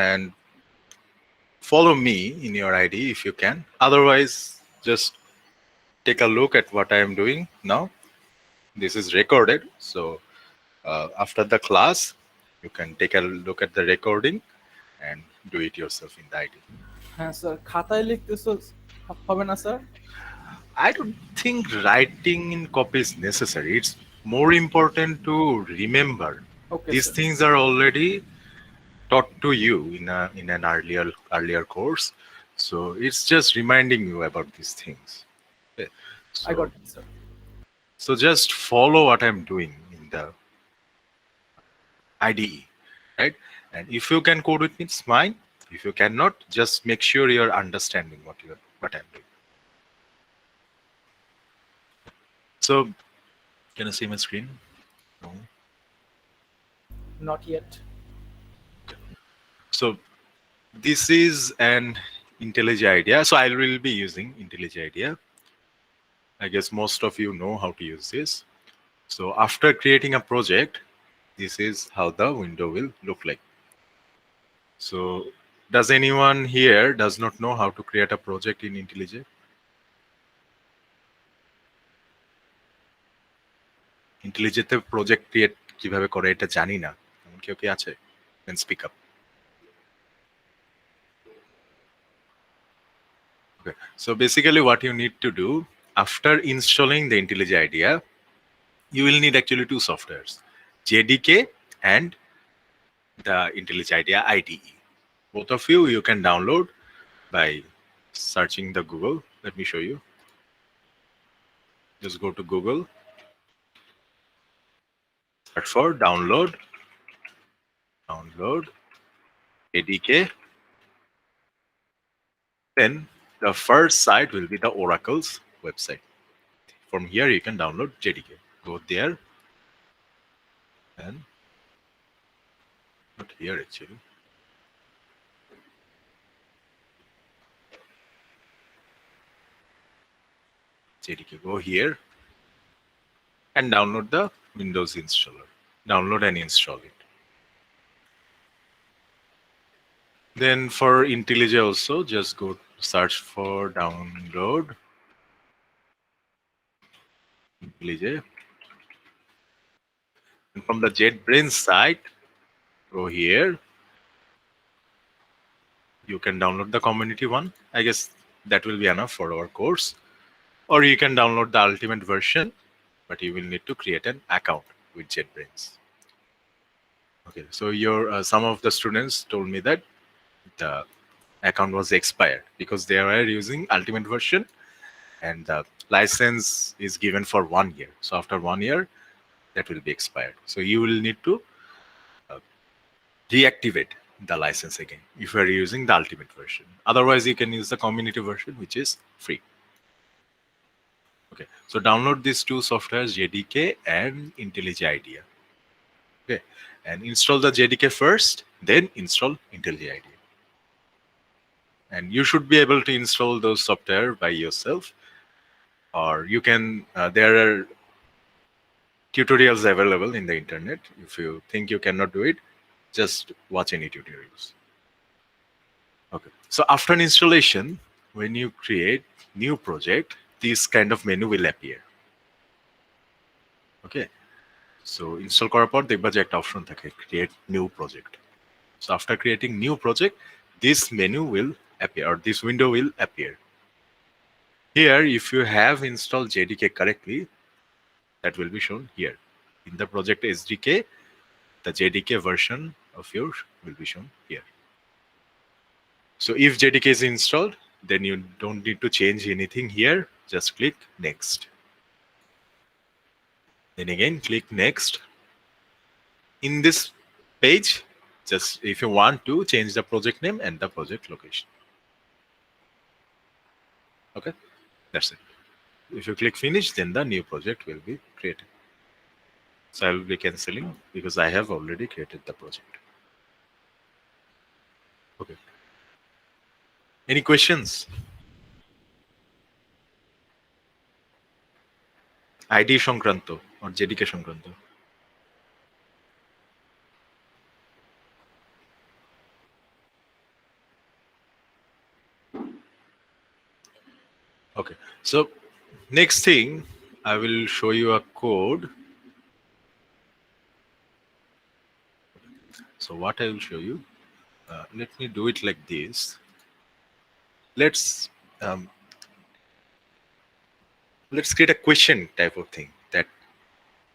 and follow me in your ID if you can. Otherwise, just take a look at what I am doing now. This is recorded. So after the class, you can take a look at the recording and do it yourself in the ID. হ্যাঁ sir, খাতায় লিখতে হবে না sir? I don't think writing in copy is necessary. It's more important to remember. Okay These sir. things are already taught to you in an earlier course. So it's just reminding you about these things. Okay. I got So it sir. so just follow what I'm doing in the IDE, right? And if you can code with me, it's fine. If you cannot, just make sure you're understanding what I'm doing. So can you see my screen? No. Not yet. So this is an IntelliJ IDEA. So I will be using IntelliJ IDEA. I guess most of you know how to use this. So after creating a project, this is how the window will look like. So does anyone here does not know how to create a project in IntelliJ? IntelliJ তে project create কিভাবে করে এটা জানি না। এমন কেউ কি আছে? Then speak up. Okay. So basically what you need to do after installing the IntelliJ IDEA, you will need actually two softwares, JDK and the IntelliJ IDEA IDE. Both of you can download by searching the Google. Let me show you. Just go to Google, search for download JDK. Then the first site will be the Oracle's website. From here, you can download JDK. Go there and not here actually. JDK. Go here and download the Windows installer. Download and install it. Then for IntelliJ also, just go search for download IntelliJ. And from the JetBrains site, go here. You can download the community one. I guess that will be enough for our course. Or you can download the ultimate version, but you will need to create an account with JetBrains. Okay, so your some of the students told me that the account was expired because they were using ultimate version and the license is given for 1 year. So after 1 year, that will be expired. So you will need to deactivate the license again if you are using the ultimate version. Otherwise, you can use the community version, which is free. Okay, so download these two softwares, JDK and IntelliJ IDEA. Okay, and install the JDK first, then install IntelliJ IDEA. And you should be able to install those software by yourself, or you can. There are tutorials available in the internet. If you think you cannot do it, just watch any tutorials. Okay. So after an installation, when you create new project, this kind of menu will appear. Okay. So install করার পর দেখবা যে একটা option থাকে create new project. So after creating new project, this menu will appear or this window will appear. Here, if you have installed JDK correctly, that will be shown here. In the project SDK, the JDK version of yours will be shown here. So if JDK is installed, then you don't need to change anything here. Just click next. Then again, click next. In this page, just if you want to change the project name and the project location. Okay, that's it. If you click finish, then the new project will be created. So I will be canceling because I have already created the project. Okay. Any questions? ID সংক্রান্ত or JDK সংক্রান্ত? Okay. So next thing, I will show you a code. So what I will show you, let me do it like this. Let's um, let's create a question type of thing that,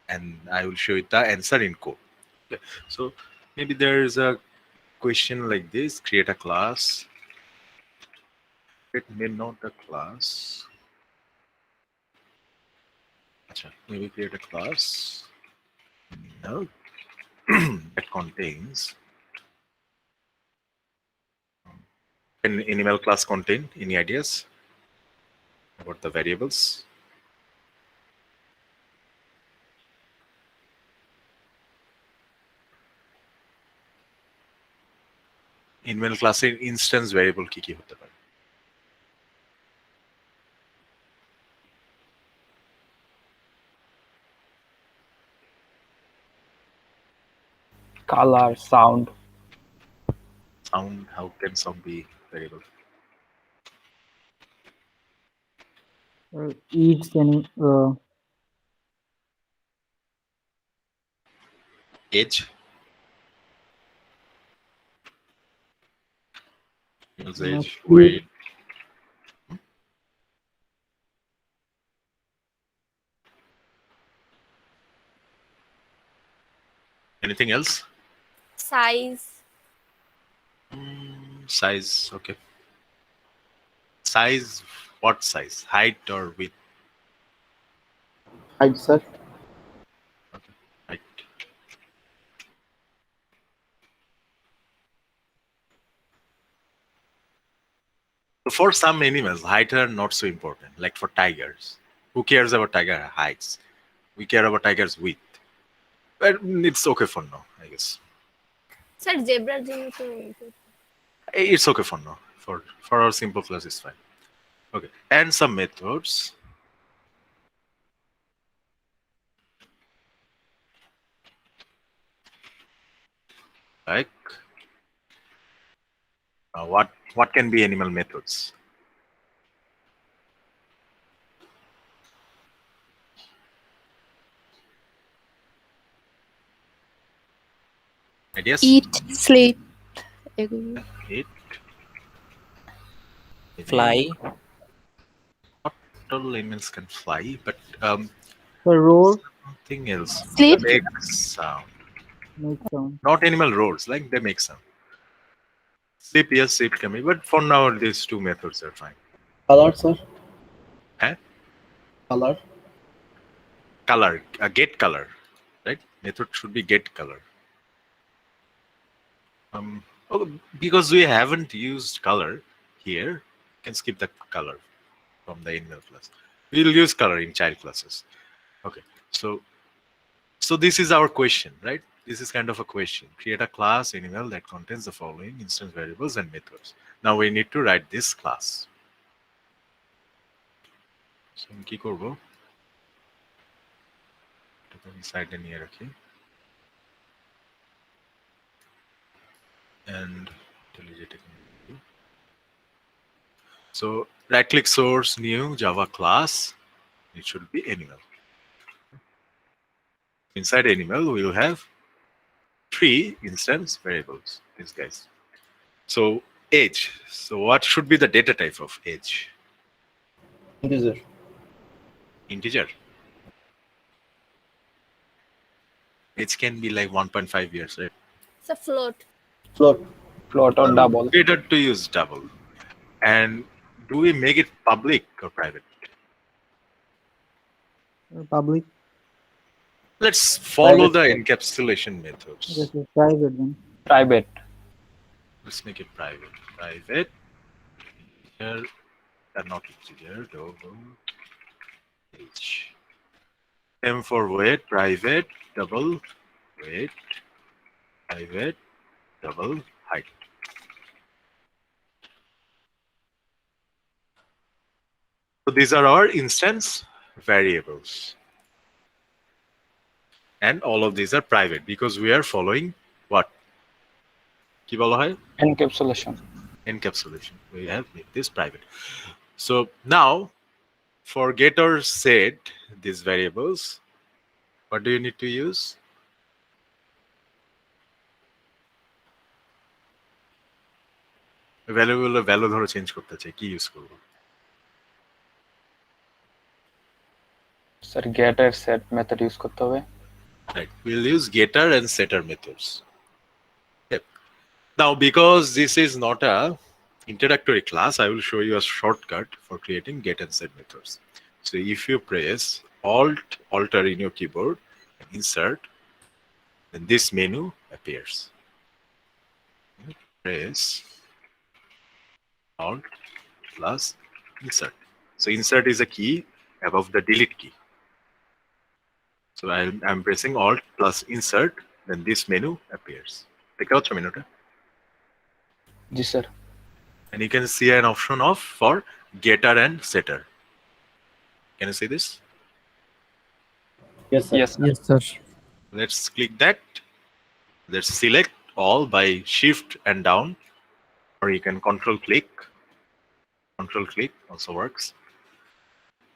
and I will show you the answer in code. Okay. So maybe there is a question like this: create a class. It may not a class. Acha, maybe create a class. No, that contains an animal class contain any ideas about the variables? Animal class instance variable কি কি হতে পারে? Color, sound. Sound, how can sound be variable? Each any Age, use age, sleep, weight. Anything else? Size. Size, okay. Size, what size? Height or width? Height, sir. Okay, height. So for some animals, height are not so important. Like for tigers, who cares about tiger heights? We care about tigers' width. But it's okay for now, I guess. Sir জেব্রার জন্য তো It's okay for now. For our simple class, it's fine. Okay, and some methods like what can be animal methods? Ideas? Eat, sleep, এগুলো। Eat. Fly. Not all animals can fly, but the roar something else. Sleep. Make sound. make sound. Not animal roars, like they make sound. Sleep, yes, sleep can be, but for now these two methods are fine. Color, sir. Huh? Color. Color, get color, right? Method should be get color. Oh, because we haven't used color here, can skip the color from the animal class. We'll use color in child classes. Okay, so this is our question, right? This is kind of a question. Create a class animal that contains the following instance variables and methods. Now we need to write this class. So কি করব? এটা সাইডে নিয়ে রাখি। And delete it. So right click source, new Java class. It should be animal. Inside animal, we will have 3 instance variables, these guys. So age. So what should be the data type of age? Integer. Integer. Age can be like 1.5 years, right? Sir float. Float. Float or double. Better to use double. And do we make it public or private? Public. Let's follow Private. the encapsulation methods. This is private then. Private. Let's make it private. Private. Here, not integer. Double. Age. M for weight. Private. Double. Weight. Private. Double. Height. So these are our instance variables. And all of these are private because we are following what? কি বলা হয়? Encapsulation. Encapsulation. We have made this private. So now For get or set these variables, what do you need to use? ভ্যালুগুলো value ধরো change করতে চাই, কি use করব? Sir get আর সেট মেথড ইউজ করতে হবে। Right, we'll use getter and setter methods. Yep. Now, because this is not a introductory class, I will show you a shortcut for creating get and set methods. So if you press Alter in your keyboard, and insert, then this menu appears. Press Alt plus insert. So insert is a key above the delete key. So I'm pressing Alt plus insert, then this menu appears. Take out your menu. G sir. And you can see an option of for getter and setter. Can you see this? Yes sir. Yes, sir. Let's click that. Let's select all by shift and down, or you can control click. Control click also works.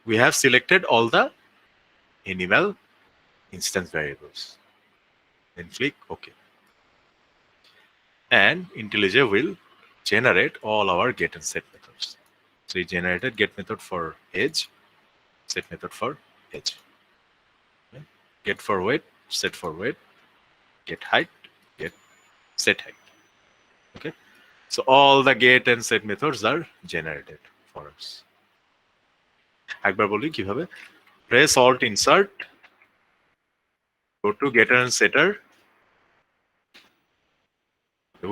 We have selected all the animal instance variables. Then click OK. And IntelliJ will generate all our get and set methods. So we generated get method for age, set method for age. Okay. Get for weight, set for weight, get height, get set height. Okay. So all the get and set methods are generated for us. একবার বলি কিভাবে? Press Alt insert, go to getter and setter.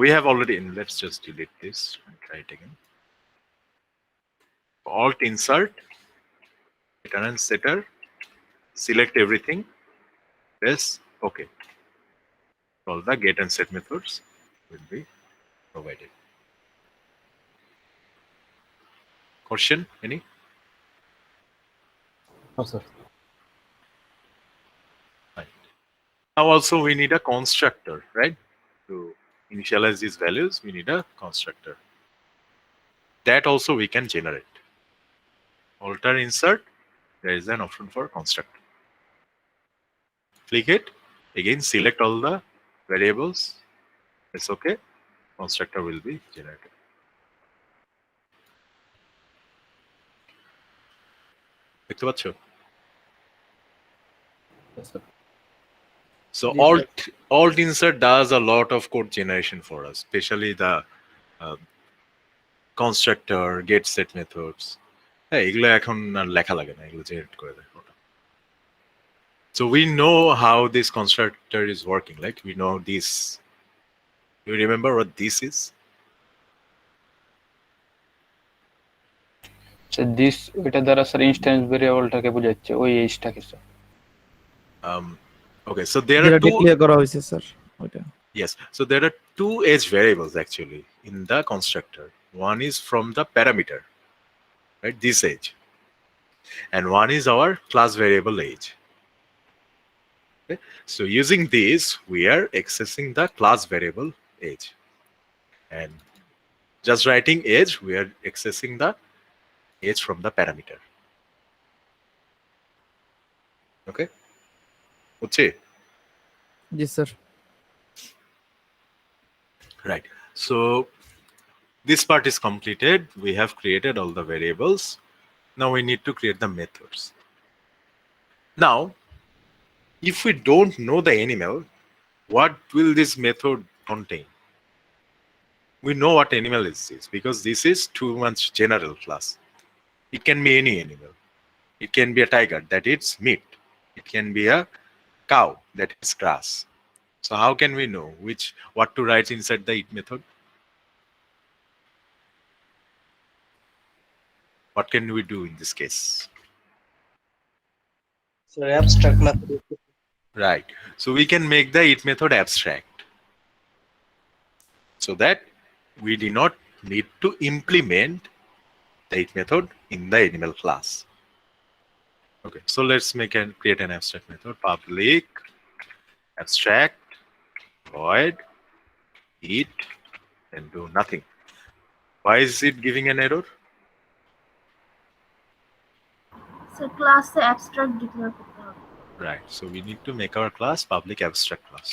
We have already, let's just delete this and try it again. Alt insert, getter and setter, select everything, press OK. All the get and set methods will be provided. Question? Any? No, sir. Fine. Now also we need a constructor, right? To initialize these values, we need a constructor. That also we can generate. Alter insert, there is an option for constructor. Click it, again select all the variables, it's okay, constructor will be generated. দেখতে পাচ্ছ? Yes, sir. So Yes, alt insert does a lot of code generation for us, especially the constructor, get set methods. হ্যাঁ, এগুলো এখন আর লেখা লাগে না, এগুলো generate করে দেয় ওটা। So we know how this constructor is working. Like we know this. You remember what this is? Sir this ওইটা দ্বারা স্যার ইনস্ট্যান্স ভেরিয়েবলটাকে বোঝাচ্ছে, ওই এইজটাকে স্যার। Okay, so there যেটা are two. ডিক্লেয়ার করা হয়েছে স্যার ওইটা। Yes, so there are two age variables actually in the constructor. One is from the parameter, right? This age, and one is our class variable age. Okay? So using this, we are accessing the class variable age, and just writing age, we are accessing the age from the parameter. Okay. Okay. G sir. Right. So this part is completed. We have created all the variables. Now we need to create the methods. Now, if we don't know the animal, what will this method contain? We know what animal is this because this is too much general class. It can be any animal. It can be a tiger that eats meat. It can be a cow that eats grass. So how can we know what to write inside the eat method? What can we do in this case? So abstract method. Right. So we can make the eat method abstract so that we do not need to implement the eat method in the animal class. Okay, so let's create an abstract method. Public abstract void eat and do nothing. Why is it giving an error? Sir ক্লাসে abstract declare করতে হবে। Right. So we need to make our class public abstract class.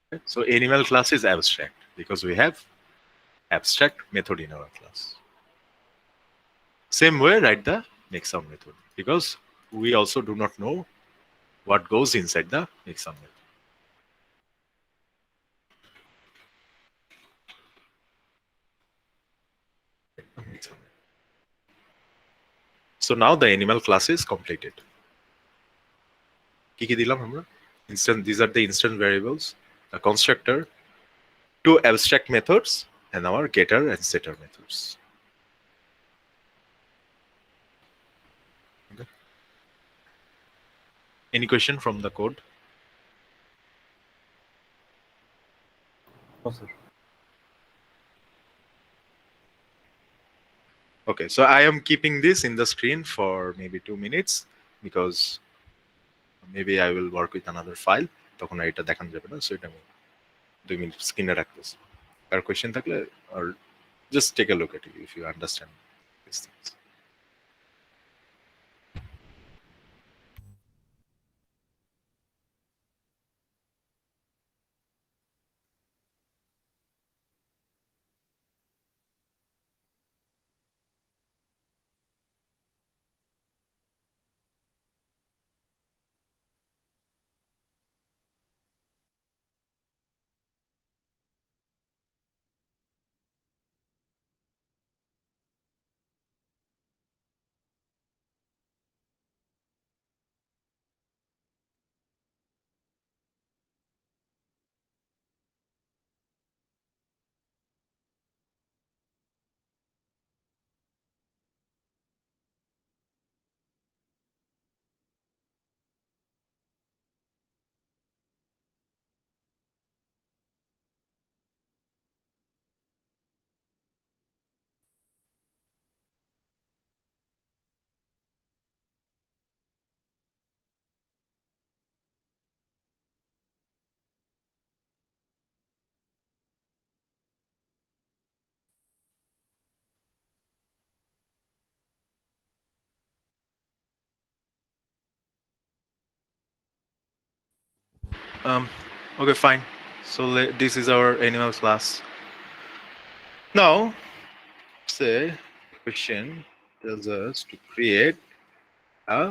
Okay. So animal class is abstract because we have abstract method in our class. Same way, write the make sound method because we also do not know what goes inside the make sound method. So now the animal class is completed. কি কি দিলাম আমরা? These are the instant variables, a constructor, two abstract methods, and our getter and setter methods. Okay. Any question from the code? No, sir. Okay, so I am keeping this in the screen for maybe 2 minutes because maybe I will work with another file. তখন আর এটা দেখানো যাবে না, so এটা আমি 2 minute স্ক্রিনে রাখতেছি। আর question থাকলে or just take a look at it if you understand these things. Okay, fine. So this is our animal class. Now, say question tells us to create a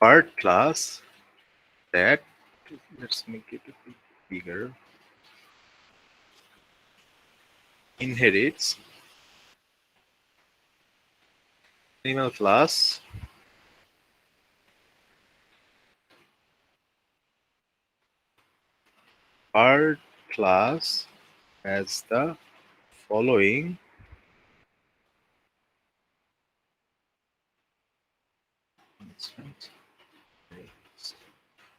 part class that, let's make it a bit bigger, inherits animal class part class as the following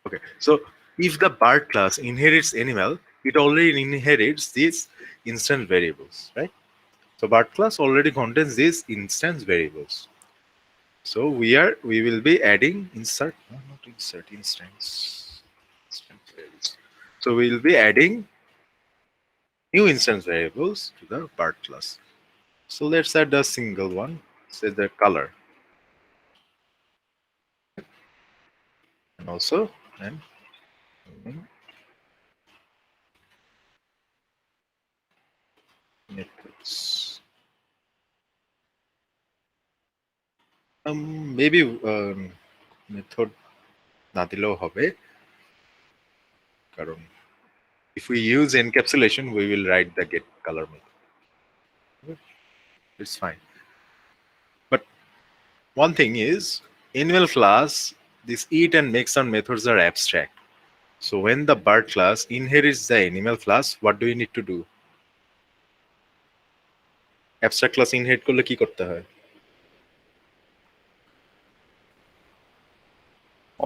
okay, so if the part class inherits animal, it already inherits these instant variables, right? So part class already contains these instance variables. So we will be adding insert, no, not insert, instance variables. So we will be adding new instance variables to the part class. So let's add a single one, say the color, and also and methods. Maybe method না দিলেও হবে, কারণ if we use encapsulation, we will write the get color method. It's fine. But one thing is, animal class, this eat and make sound methods are abstract. So when the bird class inherits the animal class, what do you need to do? Abstract class inherit করলে কি করতে হয়?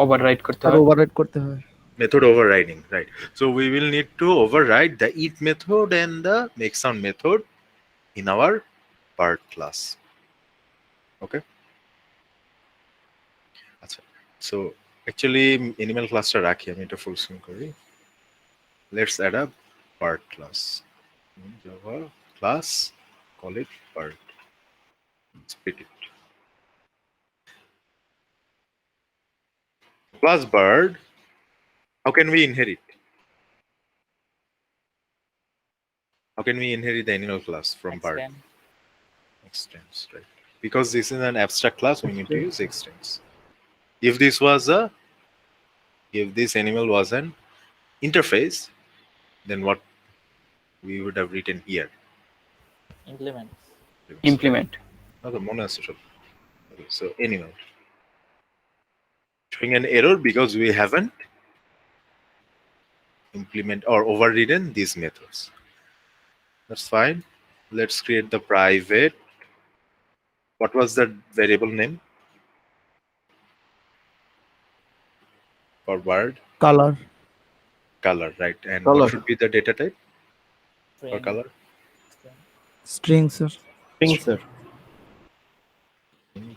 Overwrite করতে sir হয়। Overwrite করতে হয়। Method overriding, right? So we will need to override the eat method and the make sound method in our bird class. Okay. So actually animal classটা রাখি, আমি এটা ফুল স্ক্রিন করি. Let's add a bird class. Java class, call it bird. Split it. Plus bird. How can we inherit? How can we inherit the animal class from bird? Extend. Extends, right? Because this is an abstract class, we need to use extends. If this animal was an interface, then what we would have written here? Implements. Implement. Okay, so animal. Showing an error because we haven't implement or overridden these methods. That's fine. Let's create the private. What was the variable name for word? Color. Color, right? And Color. what should be the data type for String. color? String, sir. String, sir.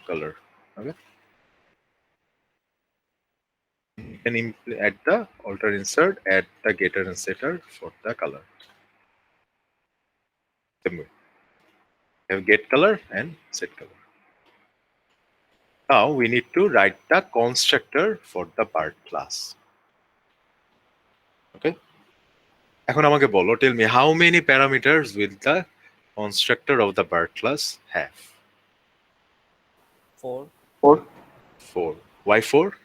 Color. Okay. You can add the alter insert, add the getter and setter for the color. Same way. You have get color and set color. Now we need to write the constructor for the bird class. Okay. এখন আমাকে বলো, tell me how many parameters will the constructor of the bird class have? 4. 4. Why 4?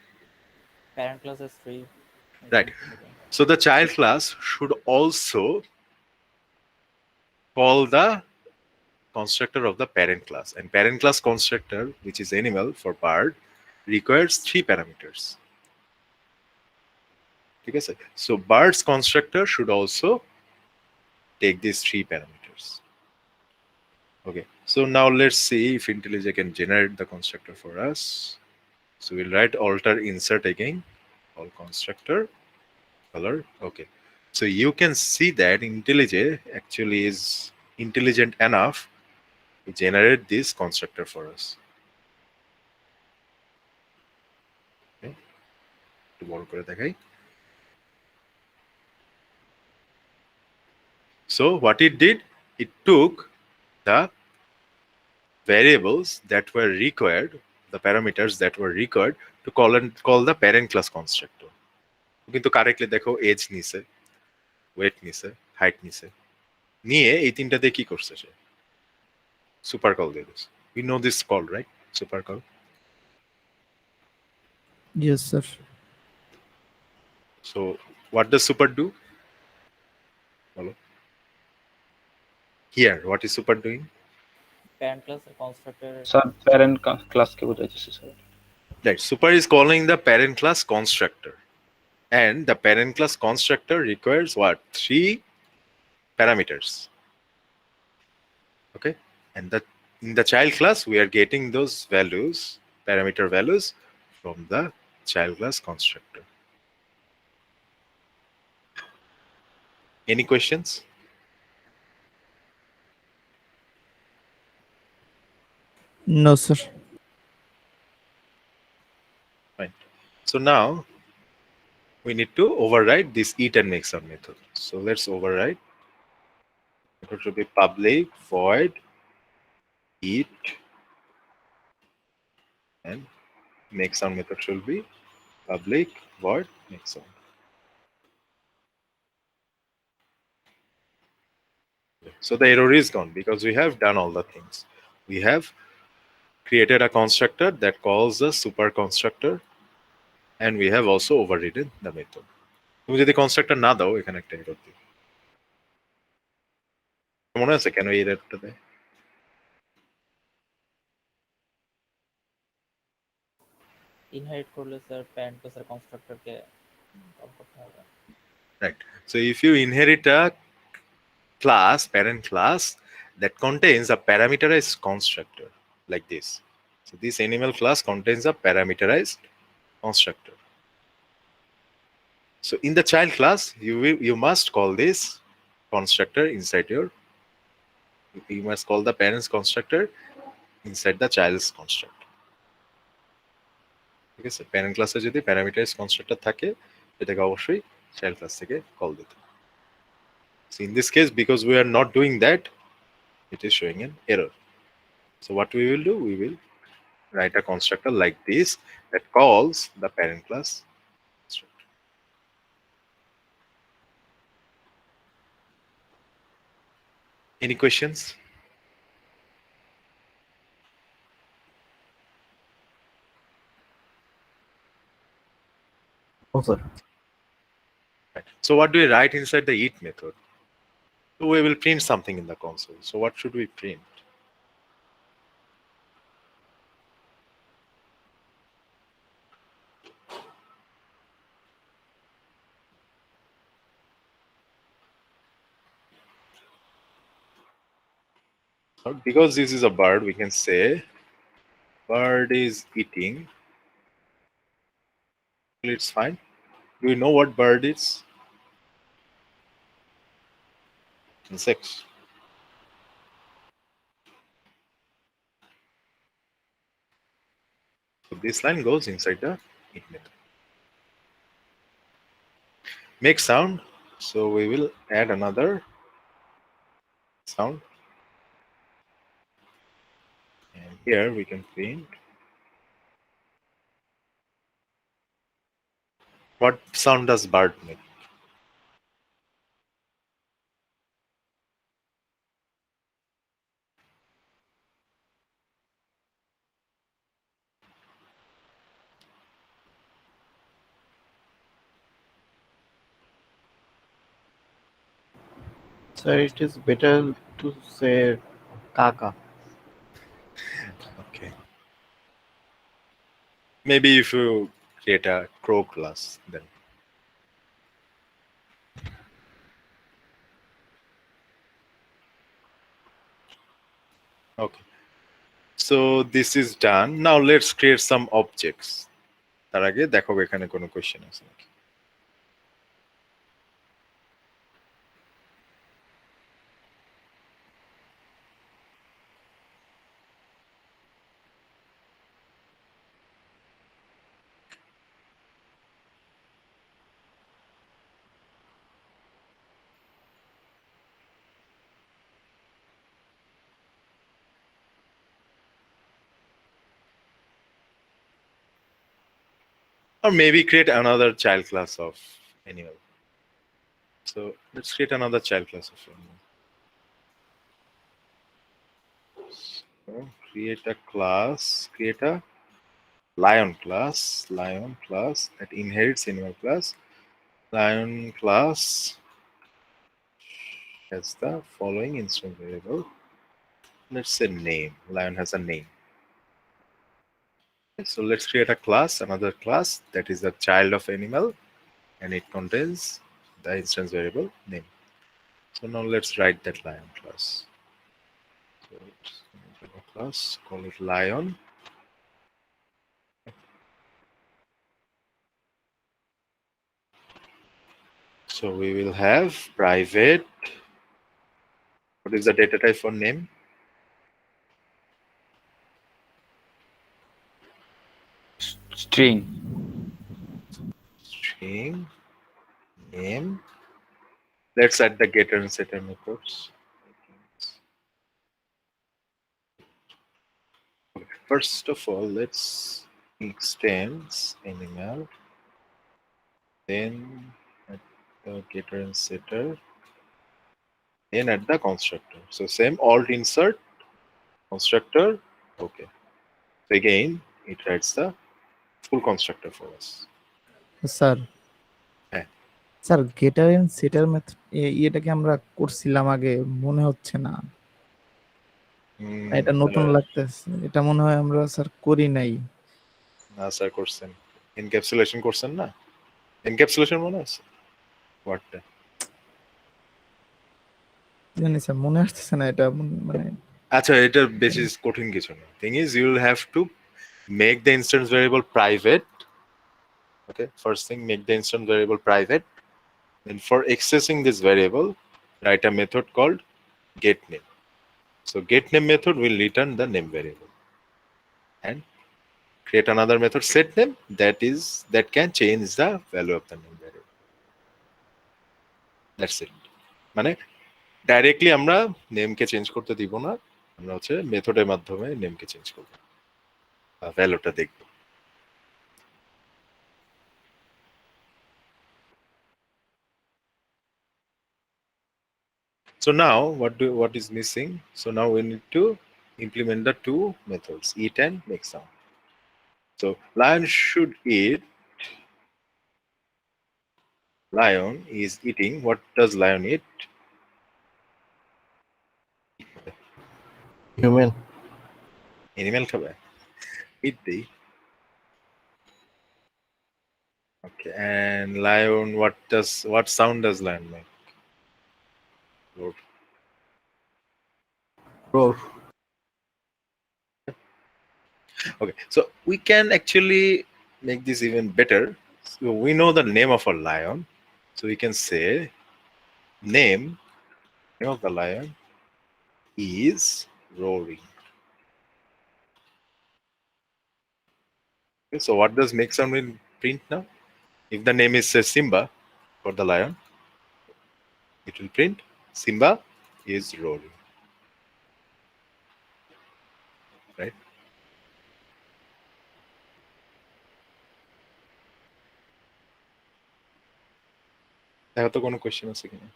Parent class is 3. Right. So the child class should also call the constructor of the parent class, and parent class constructor, which is animal for bird, requires 3 parameters. Okay, so bird's constructor should also take these 3 parameters. Okay, so now let's see if IntelliJ can generate the constructor for us. So we'll write alter insert again, all constructor color. Okay, so you can see that IntelliJ actually is intelligent enough to generate this constructor for us. Okay, to বড় করে দেখাই. So what it did, it took the variables that were required, the parameters that were required to call the parent class constructor. কিন্তু correctly দেখো age নিছে, wait নিছে, height নিছে, নিয়ে এই তিনটা দিয়ে কি করছে সে? সুপার কল দিয়ে দিছে। We know this call, right? Super call. Yes, sir. So what does super do? Hello. Here, what is super doing? Parent class constructor. Sir parent ক্লাসকে বোঝাইতেছে sir. Right, super is calling the parent class constructor, and the parent class constructor requires what? 3 parameters. Okay, and in the child class we are getting those values, parameter values, from the child class constructor. Any questions? No, sir. Fine. So now we need to override this eat and make sound method. So let's override. It should be public void eat and make sound method should be public void make sound. So the error is gone because we have done all the things. We have created a constructor that calls the super constructor, and we have also overridden the method. তুমি যদি constructor না দাও এখানে একটা error দিই। মনে আছে কেন এই এররটা দেয়? ইনহেরিট করলে স্যার প্যারেন্ট ক্লাসের কনস্ট্রাক্টরকে কল করতে হবে। Right. So if you inherit a class, parent class, that contains a parameterized constructor like this. So this animal class contains a parameterized constructor. So in the child class, you must call this constructor inside you must call the parent's constructor inside the child's constructor. ঠিক আছে, parent ক্লাসে যদি parameterized constructor থাকে এটাকে অবশ্যই child class থেকে call দিতে। So in this case, because we are not doing that, it is showing an error. So what we will do, we will write a constructor like this that calls the parent class constructor. Any questions? Oh, sir. Right. So what do we write inside the eat method? So we will print something in the console. So what should we print? Because this is a bird, we can say bird is eating. It's fine. Do you know what bird is? Insects. So this line goes inside the eat method. Make sound. So we will add another sound. And here we can print. What sound does bird make? Sir, it is better to say Kaka. Okay. Maybe if you create a crow class, then. Okay. So this is done. Now let's create some objects. তার আগে দেখো এখানে কোনো question আছে নাকি। Or maybe create another child class of animal. So let's create another child class of animal. So create a class, create a lion class that inherits animal class. Lion class has the following instance variable. Let's say name. Lion has a name. So let's create a class, another class that is a child of animal, and it contains the instance variable name. So now let's write that lion class. So let's make a class, call it lion. So we will have private. What is the data type for name? String. String name. Let's add the getter and setter methods. Okay. First of all, let's extend animal. Then add the getter and setter. Then add the constructor. So same alt insert constructor. Okay. So again, it writes the full constructor for us. Sir হ্যাঁ। Sir গেটার and সেটার method এটাকে আমরা করছিলাম আগে, মনে হচ্ছে না। এটা নতুন লাগতেছে, এটা মনে হয় আমরা স্যার করি নাই। না স্যার করছেন, এনক্যাপসুলেশন করছেন না? এনক্যাপসুলেশন মনে আছে ওয়ার্ডটা? জানি স্যার, মনে আসতেছে না এটা মানে। আচ্ছা, এটার বেশি কঠিন কিছু না। Thing is you will have to make the instance variable private. Okay, first thing, make the instance variable private. Then for accessing this variable, write a method called getName. So getName method will return the name variable. And create another method setName that can change the value of the name variable. That's it. মানে directly আমরা নেমকে change করতে দিব না, আমরা হচ্ছে মেথডের মাধ্যমে নেমকে change করব, ভ্যালুটা দেখব। So now what is missing? So now we need to implement the two methods, eat and make sound. So lion should eat. Lion is eating. What does lion eat? Human. Animal খাবে, eat the. Okay, and lion, what sound does lion make? Roar. Roar. Okay, so we can actually make this even better. So we know the name of a lion, so we can say name of the lion is roaring. Okay, so what does make sound in print now? If the name is say Simba for the lion, it will print Simba is roaring. Right? দেখো তো কোনো question আছে কিনা।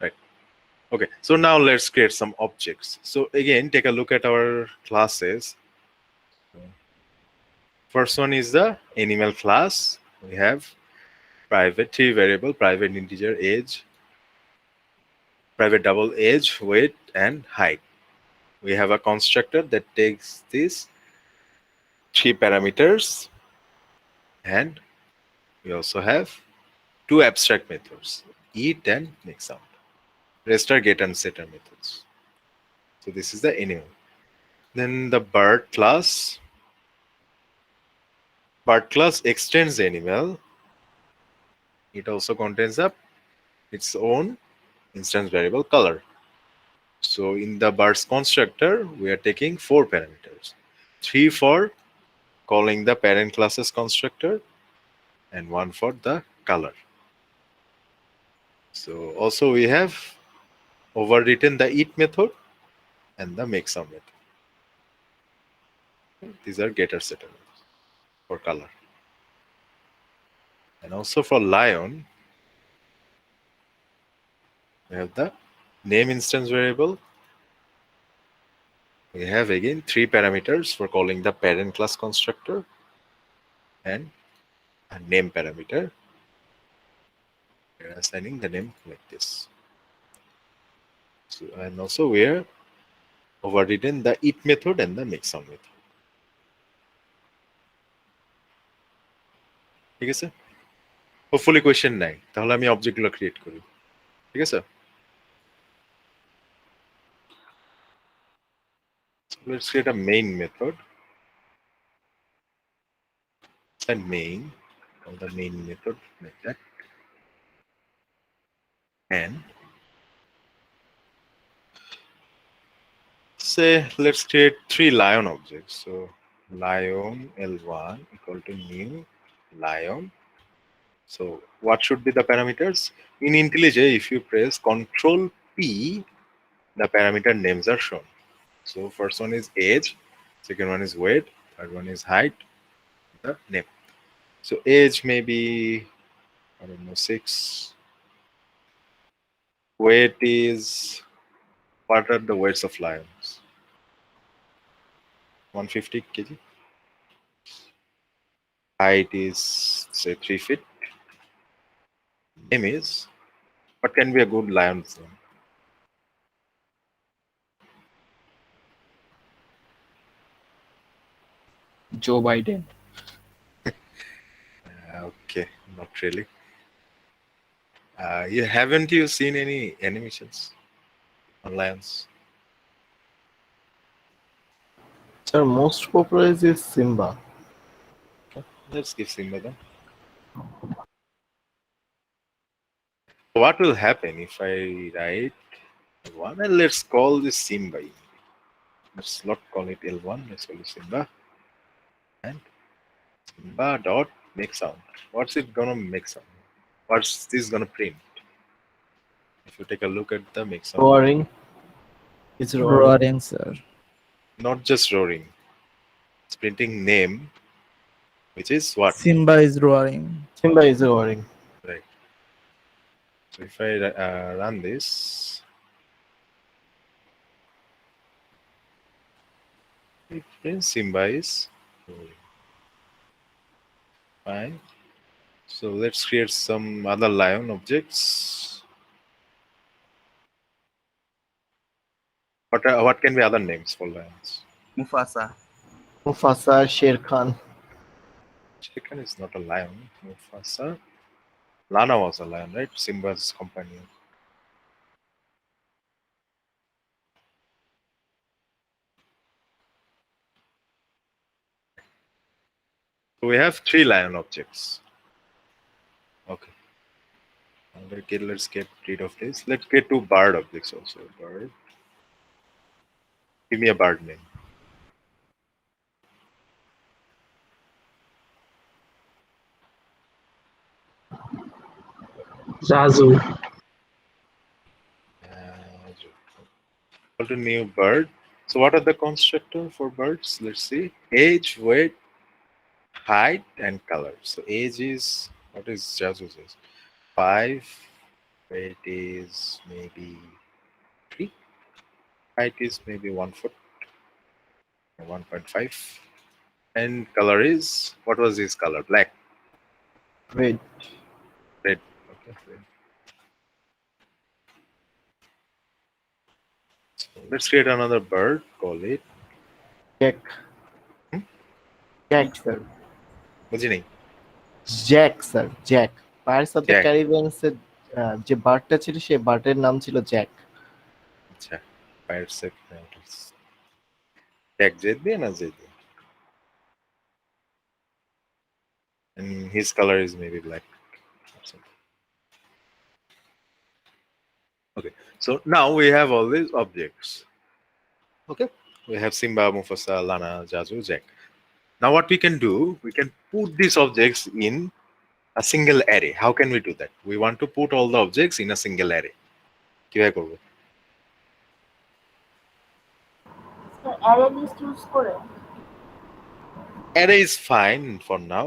Right. Okay, so now let's create some objects. So again, take a look at our classes. First one is the animal class. We have private three variable, private integer age, private double age, weight, and height. We have a constructor that takes these three parameters, and we also have two abstract methods, eat and make sound. Rest are get and setter methods. So this is the animal. Then the bird class. Bird class extends the animal. It also contains its own instance variable color. So in the bird's constructor, we are taking four parameters. Three for calling the parent class's constructor and one for the color. So also we have overwritten the eat method and the make sound method. These are getter setter methods for color. And also for lion, we have the name instance variable. We have again three parameters for calling the parent class constructor and a name parameter. We are assigning the name like this. So, and also we are overridden the eat method and the make sound method. ঠিক আছে? Hopefully question নাই, তাহলে আমি object গুলো create করি। ঠিক আছে? So let's create a main method. And main, call the main method like that. And say let's create three lion objects. So lion L1 equal to new lion. So what should be the parameters? In IntelliJ, if you press Control P, the parameter names are shown. So first one is age, second one is weight, third one is height, the name. So age may be, I don't know, 6. Weight is, what are the weights of lions? 150 kg. Height is, say, 3 feet. Name is, what can be a good lion's name? Joe Biden. Okay, not really. Haven't you seen any animations on lions? Sir, most popular is Simba. Let's give Simba then. What will happen if I write one and let's call this Simba? Let's not call it L1, let's call it Simba. And Simba dot make sound. What's it gonna make sound? What's this gonna print? If you take a look at the make sound, Roaring. It's roaring. Roaring, sir. not just roaring, it's printing name, which is what? Simba is roaring. Simba is roaring. Right. So if I run this, it prints Simba is roaring. Fine. So let's create some other lion objects. What can be other names for lions? Mufasa. Mufasa, Sher Khan. Chicken is not a lion. Mufasa. Lana was a lion, right? Simba's companion. So we have 3 lion objects. Okay. Let's get rid of this. Let's get 2 bird objects also. Bird. Give me a bird name. Zazu. Equal to new bird. So what are the constructor for birds? Let's see. Age, weight, height, and color. So age is, what is Jazu says? 5. Weight is maybe 3. Height is maybe 1 foot. 1.5. And color is, what was his color? Black. Red. Red. Okay. Red. So let's create another bird. Call it. Jack. Hmm? Jack, sir. বুঝি নেই। Jack sir, Jack. Pirates of the Jack. ক্যারিবিয়ান্সের যে বার্ডটা ছিল সেই বার্ডের নাম ছিল Jack. আচ্ছা, Pirates of Caribbean. Jack জেদ দিয়ে না জেদ দিয়ে? And his color is maybe black. Okay, so now we have all these objects. Okay, we have Simba, Mufasa, Lana, Jazu, Jack. Now what we can do, we can put these objects in a single array. How can we do that? We want to put all the objects in a single array. কিভাবে করব? Sir array list use করে Array is fine for now.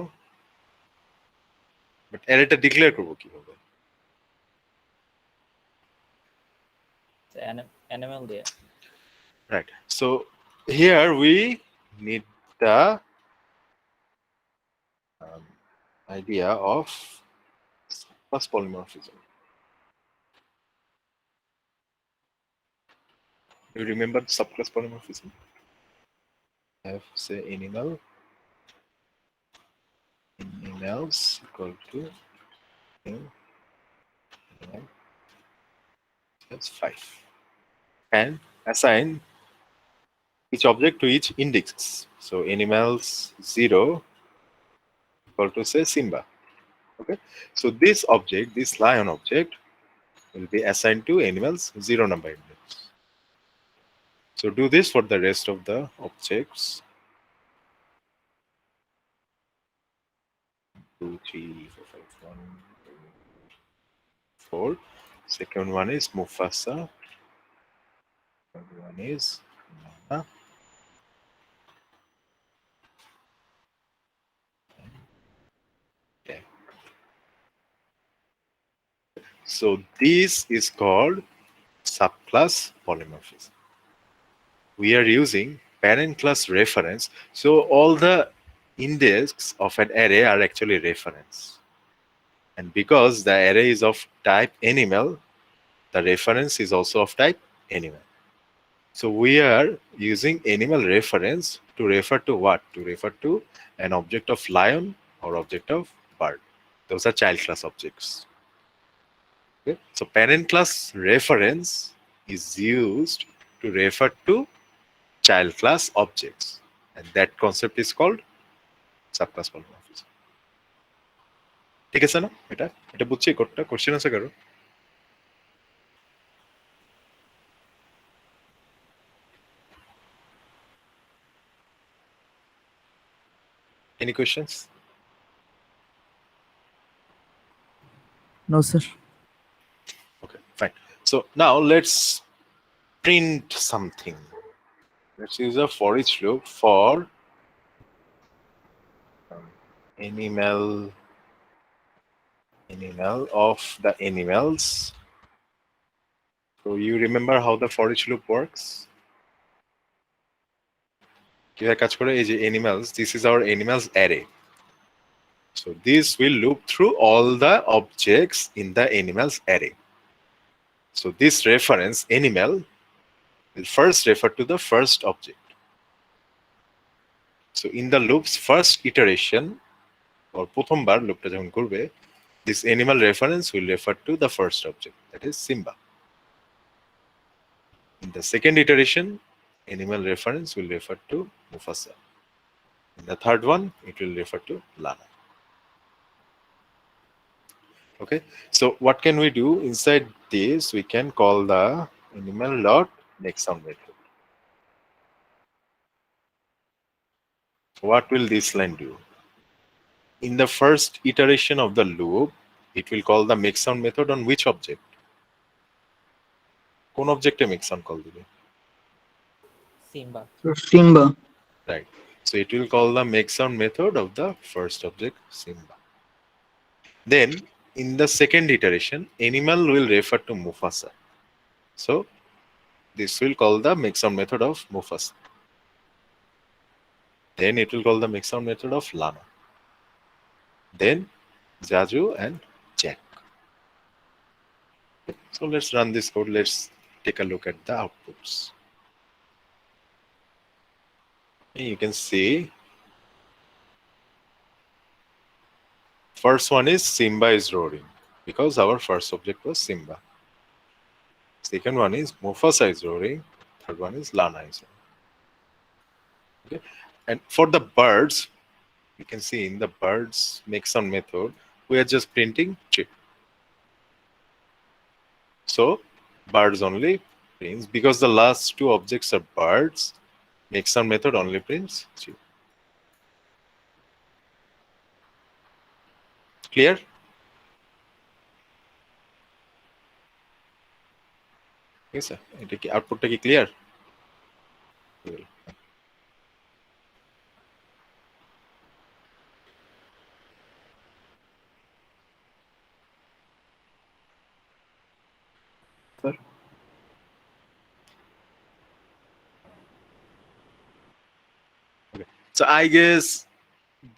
But array টা declare করব কিভাবে? Animal দিয়ে। Right. So here we need the idea of plus polymorphism. You remember subclass polymorphism? Have say animals equal to new animal. That's 5. And assign each object to each index. So animals 0 equal to say Simba. Okay. So this object, this lion object, will be assigned to animals 0 number index. So do this for the rest of the objects. 2, 3, 4, 5, 1, 4. Second one is Mufasa. Third one is Nana. Okay. So this is called subclass polymorphism. We are using parent class reference. So all the index of an array are actually reference. And because the array is of type animal, the reference is also of type animal. So we are using animal reference to refer to what? To refer to an object of lion or object of bird. Those are child class objects. Okay? So parent class reference is used to refer to child class objects. and that concept is called subclass polymorphism. ঠিক আছে না? এটা বুঝছি কোডটা, question আছে কারো? Any questions? No, sir. Okay, fine. So now let's print something. Let's use a for each loop for animal of the animals. So you remember how the for each loop works? কিভাবে কাজ করে? এই যে animals, this is our animals array. So this will loop through all the objects in the animals array. So this reference animal will first refer to the first object. So in the loop's first iteration, or প্রথমবার লুপটা যখন করবে, this animal reference will refer to the first object, that is Simba. In the second iteration, animal reference will refer to Mufasa. In the third one, it will refer to Lana. Okay, so what can we do inside this? We can call the animal dot next sound method. What will this line do? In the first iteration of the loop, it will call the make sound method on which object? কোন object-এ make sound call দিবে? Simba. Simba. Right. So it will call the make sound method of the first object, Simba. Then in the second iteration, animal will refer to Mufasa. So this will call the make sound method of Mufasa. Then it will call the make sound method of Lana. Then Jaju and Jack. So let's run this code. Let's take a look at the outputs. You can see first one is Simba is roaring because our first object was Simba. Second one is Mufasa is roaring. Third one is Lana is roaring. Okay. And for the birds, you can see in the birds make sound method, we are just printing chip. So birds only prints because the last two objects are birds. Make sound method only prints chip. Clear? Yes, sir. Output কি clear? Sir. Okay. So I guess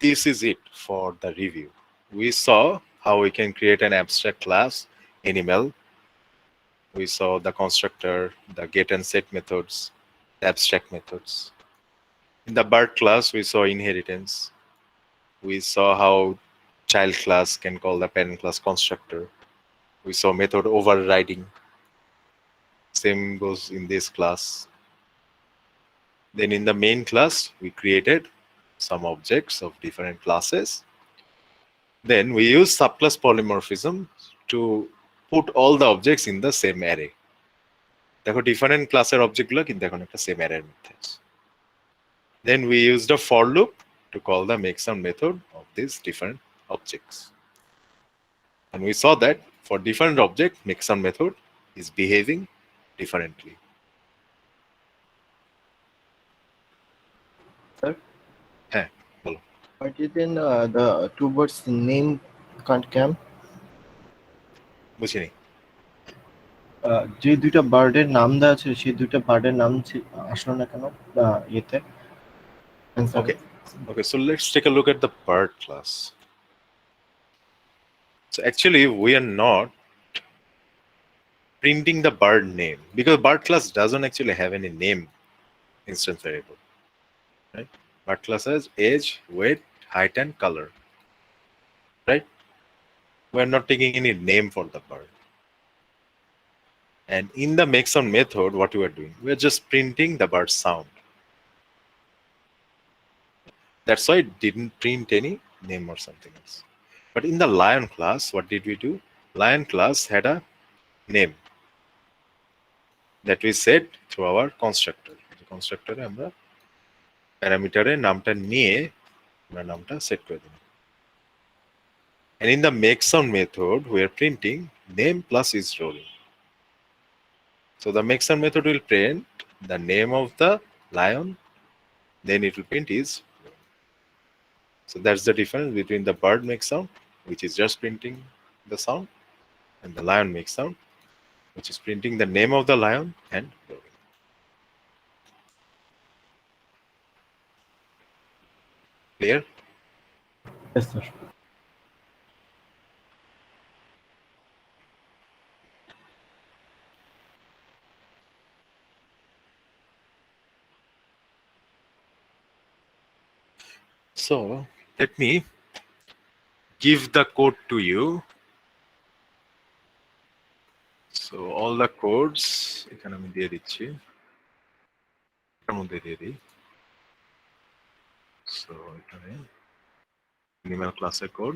this is it for the review. We saw how we can create an abstract class, animal. We saw the constructor, the get and set methods, the abstract methods. In the bird class, we saw inheritance. We saw how child class can call the parent class constructor. We saw method overriding. Same goes in this class. Then in the main class, we created some objects of different classes. Then we use subclass polymorphism to put all the objects in the same array. দেখো different ক্লাসের object গুলো কিন্তু এখন একটা same array এর মধ্যে আছে। Then we used a for loop to call the make sound method of these different objects. And we saw that for different object, make sound method is behaving differently. Sir? হ্যাঁ, বলো। Why didn't the two birds name can't come? বুঝিনি। যে দুইটা বার্ডের নাম দেওয়া আছে সেই দুইটা বার্ডের নাম আসলো না কেন ইয়েতে? Okay. Okay, so let's take a look at the bird class. So actually, we are not printing the bird name because bird class doesn't actually have any name instance variable. Right? Bird class has age, weight, height, and color. Right? We are not taking any name for the bird. And in the make sound method, what we are doing, we are just printing the bird sound. That's why it didn't print any name or something else. But in the lion class, what did we do? Lion class had a name that we set through our constructor. The constructor আমরা প্যারামিটারের নামটা নিয়ে আমরা নামটা set করে দিলাম। And in the make sound method, we are printing name plus is role. So the make sound method will print the name of the lion, then it will print is. So that's the difference between the bird make sound, which is just printing the sound, and the lion make sound, which is printing the name of the lion and rolling. Clear? Yes, sir. So let me give the code to you. So all the codes এখানে আমি দিয়ে দিচ্ছি, এর মধ্যে দিয়ে দিই। So এখানে animal ক্লাসের কোড,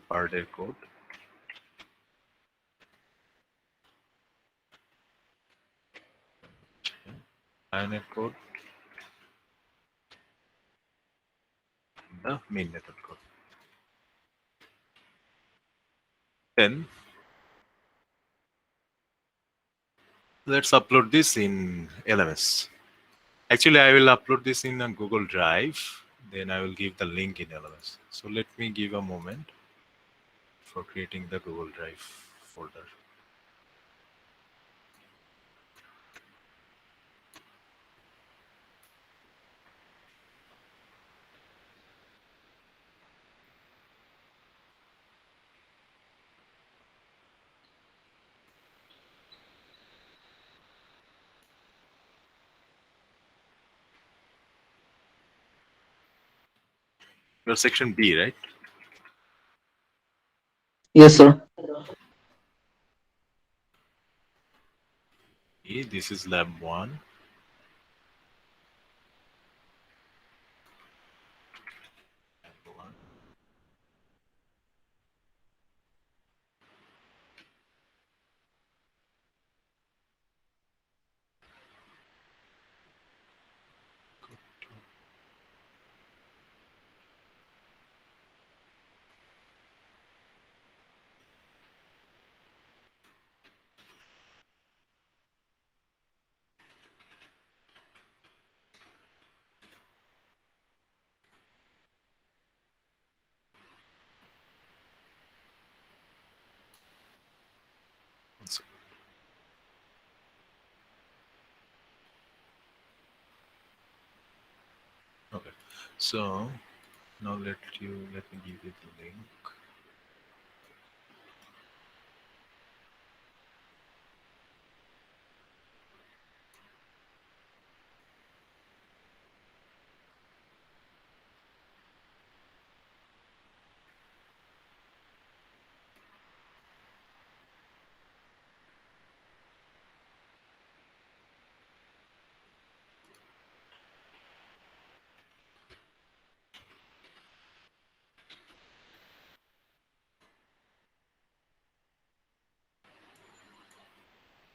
বার্ডের কোড, lionএর code, the main method code. Then let's upload this in LMS. Actually, I will upload this in a Google Drive. Then I will give the link in LMS. So let me give a moment for creating the Google Drive folder. Your section B, right? Yes, sir. This is lab 1. Lab 1. One second. Okay, so now let me give you the link.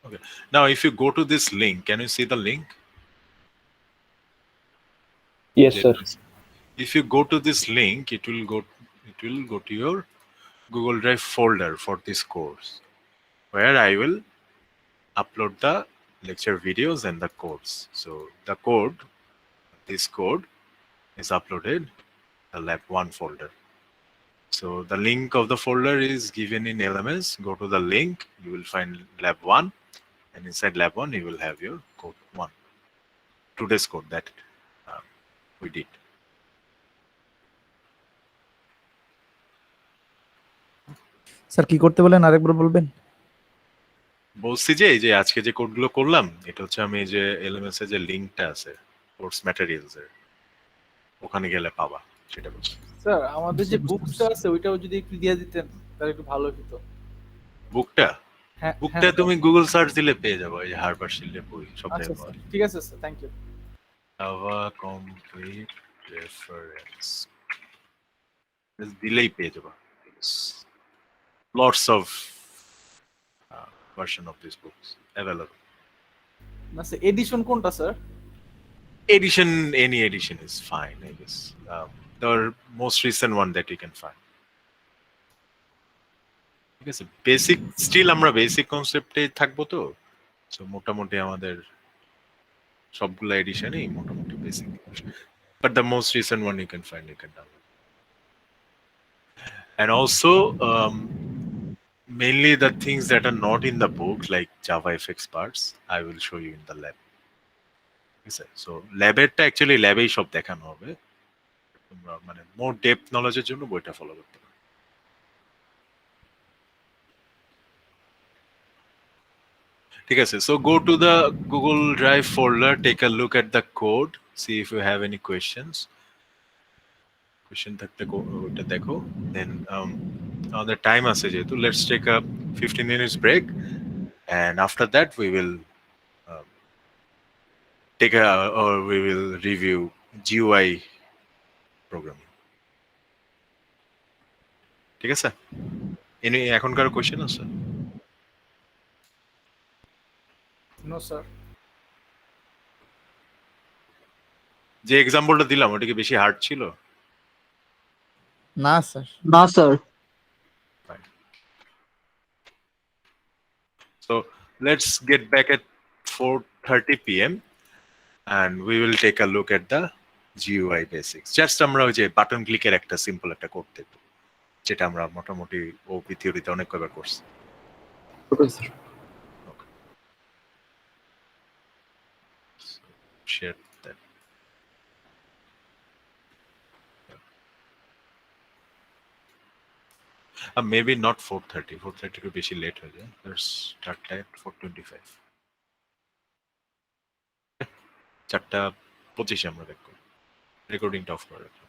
Okay, now if you go to this link, can you see the link? Yes, sir. If you go to this link, it will go to your Google Drive folder for this course, where I will upload the lecture videos and the codes. So the code, this code is uploaded the lab 1 folder. So the link of the folder is given in LMS. Go to the link, you will find lab 1, and inside lab 1 you will have your code 1. Today's code that we did. Sir কি করতে বলেন আরেকবার বলবেন? বলছি যে এই যে আজকে যে কোডগুলো করলাম, এটা হচ্ছে আমি এই যে এলএমএস এর যে লিংকটা আছে কোর্স ম্যাটেরিয়ালস এর, ওখানে গেলে পাবা, সেটা বলছি। স্যার আমাদের যে বুকটা আছে ওইটাও যদি একটু দিয়ে দিতেন তাহলে একটু ভালো হতো। বুকটা হ্যাঁ, বুকটা তুমি গুগল সার্চ দিলে পেয়ে যাবে, এই যে হারবার শিল্ডের বই সব আচ্ছা জায়গায়। ঠিক আছে sir, thank you. Java complete reference. Just delay page over. Yes. Lots of version of these books available. না স্যার এডিশন কোনটা sir? Edition, any edition is fine, I guess. The most recent one that you can find. ঠিক আছে, basic still আমরা basic কনসেপ্টে থাকবো তো, so মোটামুটি আমাদের সবগুলো এডিশনই মোটামুটি basic, but the most recent one you can find, you can download. And also, mainly the things that are not in the book, like JavaFX parts, I will show you in the lab. So ল্যাবেরটা actually ল্যাবেই সব দেখানো হবে, তোমরা মানে মোর depth নলেজের জন্য বইটা ফলো করতে পারো। ঠিক আছে, so go to the Google Drive folder, take a look at the code, see if you have any questions. Question থাকলে ওটা দেখো, then আমাদের টাইম আছে যেহেতু, let's take a 15 minutes break, and after that we will we will review GUI programming. ঠিক আছে, এখনকার question আছে? No sir. যে এক্সাম্পলটা দিলাম ওটা কি বেশি হার্ড ছিল? না স্যার। না sir. So let's get back at 4:30 p.m. and we will take a look at the GUI basics. Just আমরা ওই যে বাটন ক্লিকের একটা সিম্পল একটা কোড দেখব, যেটা আমরা মোটামুটি ওপি থিওরিতে অনেক কবার করছি। Okay sir. So, share that. Maybe not 4:30. 4:30 to বেশি লেট হয়ে যায়। Let's start at 4:25. 4:25 আমরা দেখব। রেকর্ডিংটা অফ করে রাখবো।